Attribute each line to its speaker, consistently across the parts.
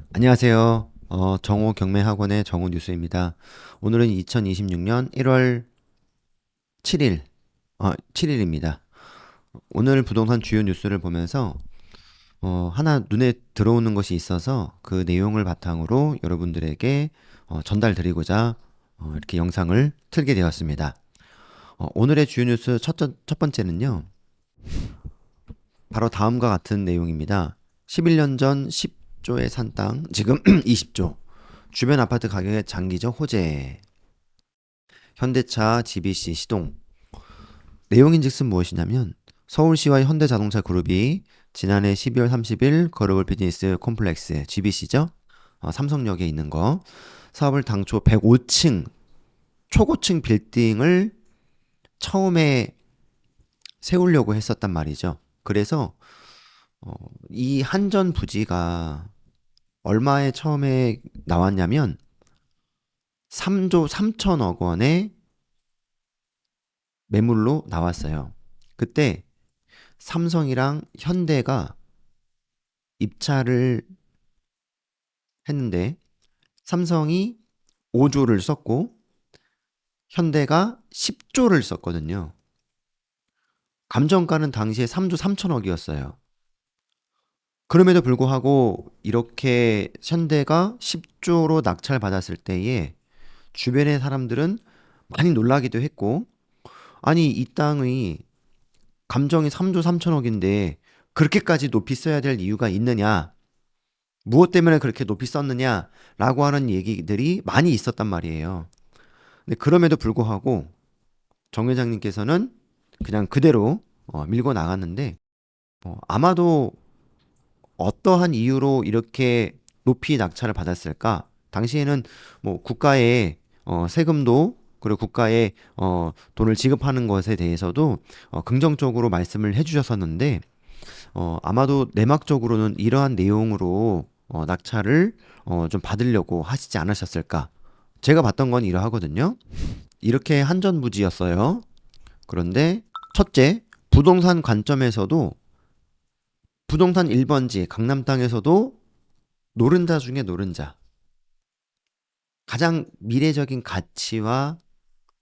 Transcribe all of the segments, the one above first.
Speaker 1: 안녕하세요. 정오 경매학원의 정오 뉴스입니다. 오늘은 2026년 1월 7일, 7일입니다. 오늘 부동산 주요 뉴스를 보면서 하나 눈에 들어오는 것이 있어서 그 내용을 바탕으로 여러분들에게 전달드리고자 이렇게 영상을 틀게 되었습니다. 오늘의 주요 뉴스 첫 번째는요. 바로 다음과 같은 내용입니다. 11년 전 10조에 산 땅, 지금 20조. 주변 아파트 가격의 장기적 호재. 현대차 GBC 시동. 내용인즉슨 무엇이냐면 서울시와 현대자동차 그룹이 지난해 12월 30일 글로벌 비즈니스 콤플렉스 GBC죠. 삼성역에 있는 거. 사업을 당초 105층 초고층 빌딩을 처음에 세우려고 했었단 말이죠. 그래서 이 한전 부지가 얼마에 처음에 나왔냐면 3조 3천억 원의 매물로 나왔어요. 그때 삼성이랑 현대가 입찰을 했는데 삼성이 5조를 썼고 현대가 10조를 썼거든요. 감정가는 당시에 3조 3천억이었어요. 그럼에도 불구하고 이렇게 현대가 10조로 낙찰받았을 때에 주변의 사람들은 많이 놀라기도 했고, 아니 이 땅의 감정이 3조 3천억인데 그렇게까지 높이 써야 될 이유가 있느냐, 무엇 때문에 그렇게 높이 썼느냐라고 하는 얘기들이 많이 있었단 말이에요. 근데 그럼에도 불구하고 정 회장님께서는 그냥 그대로 밀고 나갔는데, 아마도 어떠한 이유로 이렇게 높이 낙찰을 받았을까? 당시에는 뭐 국가의 세금도, 그리고 국가의 돈을 지급하는 것에 대해서도 긍정적으로 말씀을 해주셨었는데, 아마도 내막적으로는 이러한 내용으로 낙찰을 좀 받으려고 하시지 않으셨을까? 제가 봤던 건 이러하거든요. 이렇게 한전부지였어요. 그런데 첫째, 부동산 관점에서도 부동산 1번지 강남 땅에서도 노른자 중에 노른자. 가장 미래적인 가치와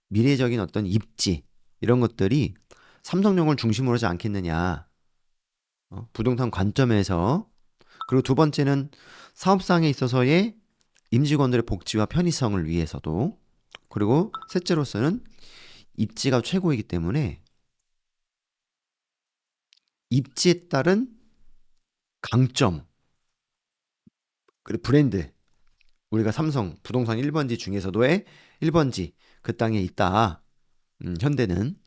Speaker 1: 미래적인 어떤 입지, 이런 것들이 삼성용을 중심으로 하지 않겠느냐. 부동산 관점에서. 그리고 두 번째는 사업상에 있어서의 임직원들의 복지와 편의성을 위해서도. 그리고 셋째로서는 입지가 최고이기 때문에 입지에 따른 강점, 그리고 브랜드. 우리가 삼성 부동산 1번지 중에서도의 1번지 그 땅에 있다. 현대는.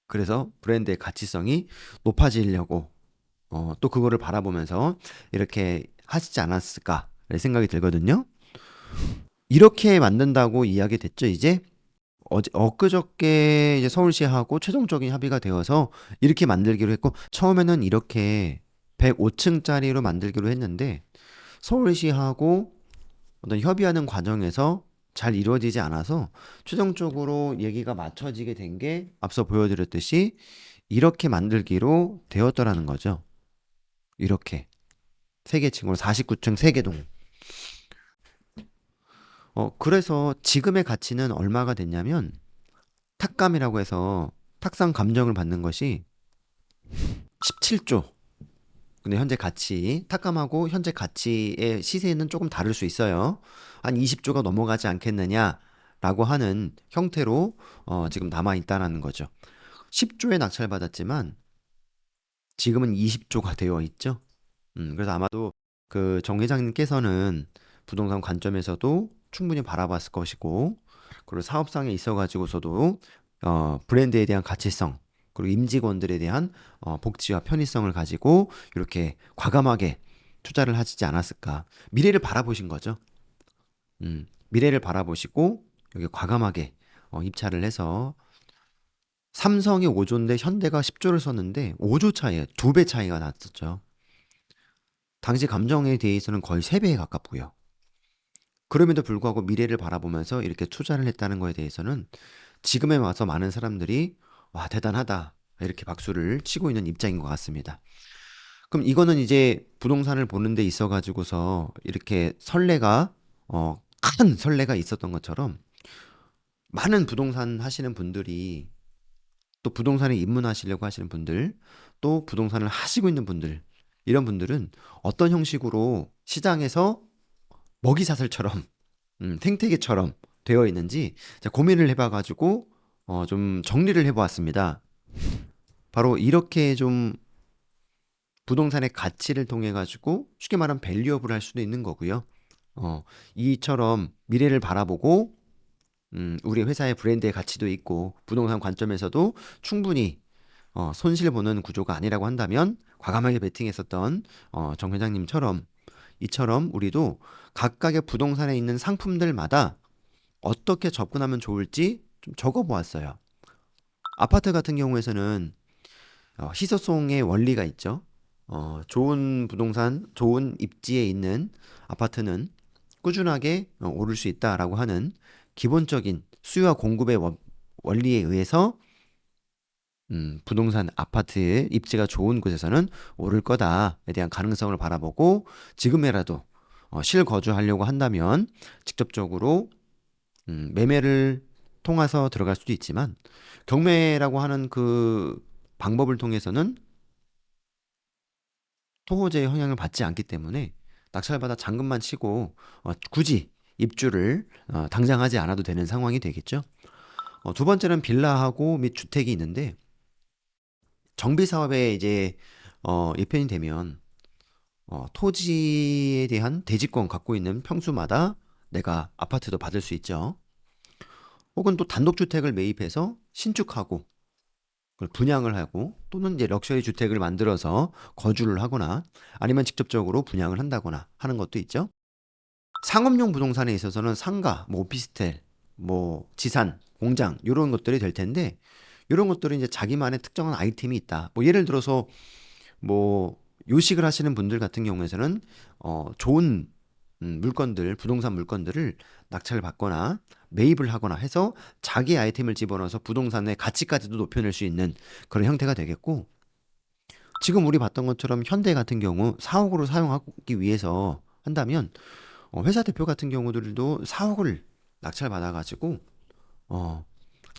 Speaker 1: 그래서 브랜드의 가치성이 높아지려고 또 그거를 바라보면서 이렇게 하시지 않았을까 생각이 들거든요. 이렇게 만든다고 이야기 됐죠, 이제. 엊그저께 이제 서울시하고 최종적인 합의가 되어서 이렇게 만들기로 했고, 처음에는 이렇게 105층짜리로 만들기로 했는데 서울시하고 어떤 협의하는 과정에서 잘 이루어지지 않아서 최종적으로 얘기가 맞춰지게 된 게 앞서 보여드렸듯이 이렇게 만들기로 되었더라는 거죠. 이렇게 3개 층으로 49층 3개 동. 그래서 지금의 가치는 얼마가 됐냐면, 탁감이라고 해서 탁상 감정을 받는 것이 17조. 근데 현재 가치, 탁감하고 현재 가치의 시세는 조금 다를 수 있어요. 한 20조가 넘어가지 않겠느냐라고 하는 형태로 지금 남아 있다라는 거죠. 10조에 낙찰받았지만 지금은 20조가 되어 있죠. 그래서 아마도 그 정 회장님께서는 부동산 관점에서도 충분히 바라봤을 것이고, 그리고 사업상에 있어가지고서도 브랜드에 대한 가치성, 그리고 임직원들에 대한 복지와 편의성을 가지고 이렇게 과감하게 투자를 하시지 않았을까. 미래를 바라보신 거죠. 미래를 바라보시고 여기 과감하게 입찰을 해서, 삼성이 5조인데 현대가 10조를 썼는데 5조 차이에 2배 차이가 났었죠. 당시 감정에 대해서는 거의 3배에 가깝고요. 그럼에도 불구하고 미래를 바라보면서 이렇게 투자를 했다는 거에 대해서는 지금에 와서 많은 사람들이 와, 대단하다, 이렇게 박수를 치고 있는 입장인 것 같습니다. 그럼 이거는 이제 부동산을 보는 데 있어 가지고서 이렇게 선례가 큰 선례가 있었던 것처럼 많은 부동산 하시는 분들이 또 부동산에 입문하시려고 하시는 분들, 또 부동산을 하시고 있는 분들, 이런 분들은 어떤 형식으로 시장에서 먹이사슬처럼, 생태계처럼 되어 있는지 고민을 해봐 가지고 좀 정리를 해보았습니다. 바로 이렇게 좀 부동산의 가치를 통해 가지고 쉽게 말하면 밸류업을 할 수도 있는 거고요. 이처럼 미래를 바라보고 우리 회사의 브랜드의 가치도 있고 부동산 관점에서도 충분히 손실 보는 구조가 아니라고 한다면 과감하게 베팅했었던 정 회장님처럼 이처럼 우리도 각각의 부동산에 있는 상품들마다 어떻게 접근하면 좋을지 좀 적어 보았어요. 아파트 같은 경우에서는 희소성의 원리가 있죠. 좋은 부동산, 좋은 입지에 있는 아파트는 꾸준하게 오를 수 있다라고 하는 기본적인 수요와 공급의 원리에 의해서 부동산 아파트의 입지가 좋은 곳에서는 오를 거다에 대한 가능성을 바라보고 지금이라도 실거주하려고 한다면 직접적으로 매매를 통해서 들어갈 수도 있지만 경매라고 하는 그 방법을 통해서는 토호제의 영향을 받지 않기 때문에 낙찰받아 잔금만 치고 굳이 입주를 당장 하지 않아도 되는 상황이 되겠죠. 두 번째는 빌라하고 및 주택이 있는데 정비 사업에 이제 입편이 되면 토지에 대한 대지권 갖고 있는 평수마다 내가 아파트도 받을 수 있죠. 혹은 또 단독주택을 매입해서 신축하고 그걸 분양을 하고 또는 이제 럭셔리 주택을 만들어서 거주를 하거나 아니면 직접적으로 분양을 한다거나 하는 것도 있죠. 상업용 부동산에 있어서는 상가, 뭐 오피스텔, 뭐 지산, 공장 이런 것들이 될 텐데 이런 것들은 이제 자기만의 특정한 아이템이 있다. 뭐 예를 들어서 뭐 요식을 하시는 분들 같은 경우에는 좋은 물건들, 부동산 물건들을 낙찰을 받거나 매입을 하거나 해서 자기 아이템을 집어넣어서 부동산의 가치까지도 높여낼 수 있는 그런 형태가 되겠고 지금 우리 봤던 것처럼 현대 같은 경우 사옥으로 사용하기 위해서 한다면 회사 대표 같은 경우들도 사옥을 낙찰 받아가지고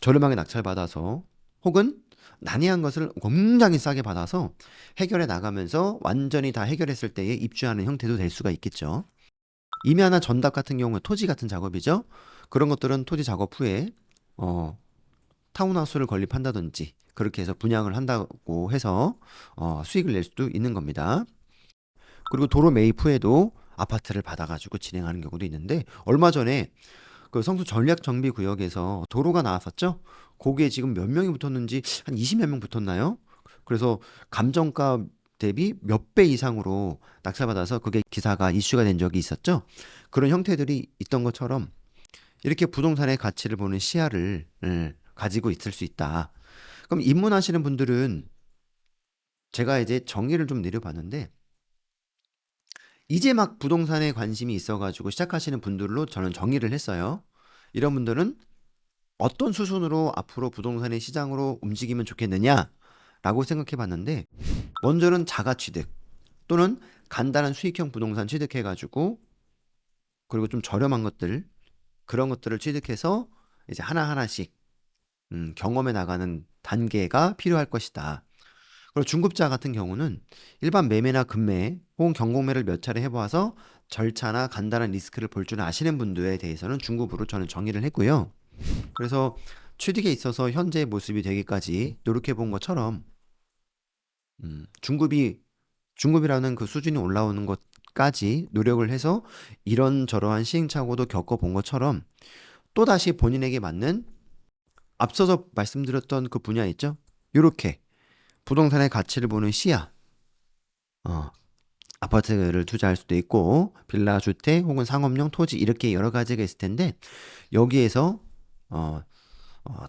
Speaker 1: 저렴하게 낙찰 받아서 혹은 난이한 것을 굉장히 싸게 받아서 해결해 나가면서 완전히 다 해결했을 때에 입주하는 형태도 될 수가 있겠죠. 임야나 전답 같은 경우는 토지 같은 작업이죠. 그런 것들은 토지 작업 후에 타운하우스를 건립한다든지 그렇게 해서 분양을 한다고 해서 수익을 낼 수도 있는 겁니다. 그리고 도로 매입 후에도 아파트를 받아가지고 진행하는 경우도 있는데 얼마 전에 그 성수 전략정비구역에서 도로가 나왔었죠. 거기에 지금 몇 명이 붙었는지 한 20몇 명 붙었나요? 그래서 감정가 대비 몇 배 이상으로 낙찰받아서 그게 기사가 이슈가 된 적이 있었죠. 그런 형태들이 있던 것처럼 이렇게 부동산의 가치를 보는 시야를 가지고 있을 수 있다. 그럼 입문하시는 분들은 제가 이제 정의를 좀 내려봤는데 이제 막 부동산에 관심이 있어가지고 시작하시는 분들로 저는 정의를 했어요. 이런 분들은 어떤 수순으로 앞으로 부동산의 시장으로 움직이면 좋겠느냐라고 생각해 봤는데 먼저는 자가 취득 또는 간단한 수익형 부동산 취득해가지고 그리고 좀 저렴한 것들 그런 것들을 취득해서 이제 하나하나씩 경험해 나가는 단계가 필요할 것이다. 그리고 중급자 같은 경우는 일반 매매나 급매 혹은 경공매를 몇 차례 해보아서 절차나 간단한 리스크를 볼 줄 아시는 분들에 대해서는 중급으로 저는 정의를 했고요. 그래서 취득에 있어서 현재의 모습이 되기까지 노력해 본 것처럼 중급이라는 그 수준이 올라오는 것까지 노력을 해서 이런저러한 시행착오도 겪어본 것처럼 또다시 본인에게 맞는 앞서서 말씀드렸던 그 분야 있죠? 요렇게 부동산의 가치를 보는 시야 아파트를 투자할 수도 있고 빌라 주택 혹은 상업용 토지 이렇게 여러 가지가 있을 텐데 여기에서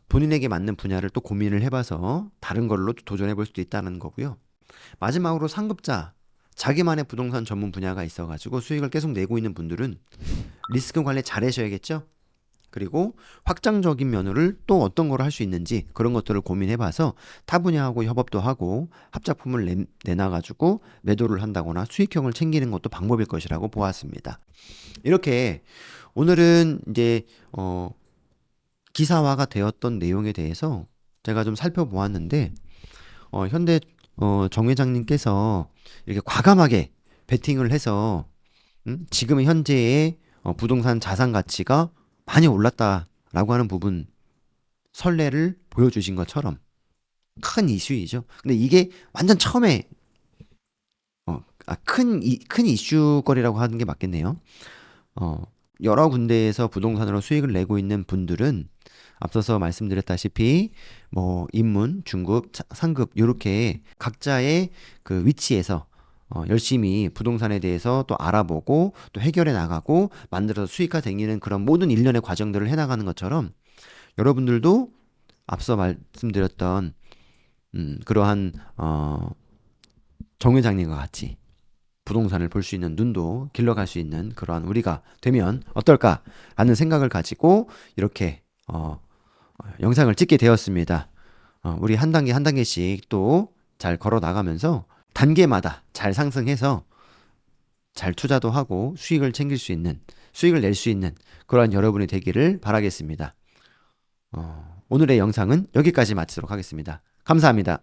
Speaker 1: 본인에게 맞는 분야를 또 고민을 해봐서 다른 걸로 도전해 볼 수도 있다는 거고요. 마지막으로 상급자 자기만의 부동산 전문 분야가 있어가지고 수익을 계속 내고 있는 분들은 리스크 관리 잘 하셔야겠죠. 그리고 확장적인 면을 또 어떤 걸 할 수 있는지 그런 것들을 고민해봐서 타 분야하고 협업도 하고 합작품을 내놔가지고 매도를 한다거나 수익형을 챙기는 것도 방법일 것이라고 보았습니다. 이렇게 오늘은 이제 기사화가 되었던 내용에 대해서 제가 좀 살펴보았는데 현대 정 회장님께서 이렇게 과감하게 베팅을 해서 지금 현재의 부동산 자산 가치가 많이 올랐다라고 하는 부분 선례를 보여주신 것처럼 큰 이슈이죠. 근데 이게 완전 처음에 큰 이슈거리라고 하는 게 맞겠네요. 여러 군데에서 부동산으로 수익을 내고 있는 분들은 앞서서 말씀드렸다시피 뭐 입문, 중급, 상급 이렇게 각자의 그 위치에서 열심히 부동산에 대해서 또 알아보고 또 해결해 나가고 만들어서 수익화 되기는 그런 모든 일련의 과정들을 해나가는 것처럼 여러분들도 앞서 말씀드렸던 그러한 정 회장님과 같이 부동산을 볼 수 있는 눈도 길러갈 수 있는 그러한 우리가 되면 어떨까라는 생각을 가지고 이렇게 영상을 찍게 되었습니다. 우리 한 단계 한 단계씩 또 잘 걸어 나가면서 단계마다 잘 상승해서 잘 투자도 하고 수익을 챙길 수 있는, 수익을 낼 수 있는 그러한 여러분이 되기를 바라겠습니다. 오늘의 영상은 여기까지 마치도록 하겠습니다. 감사합니다.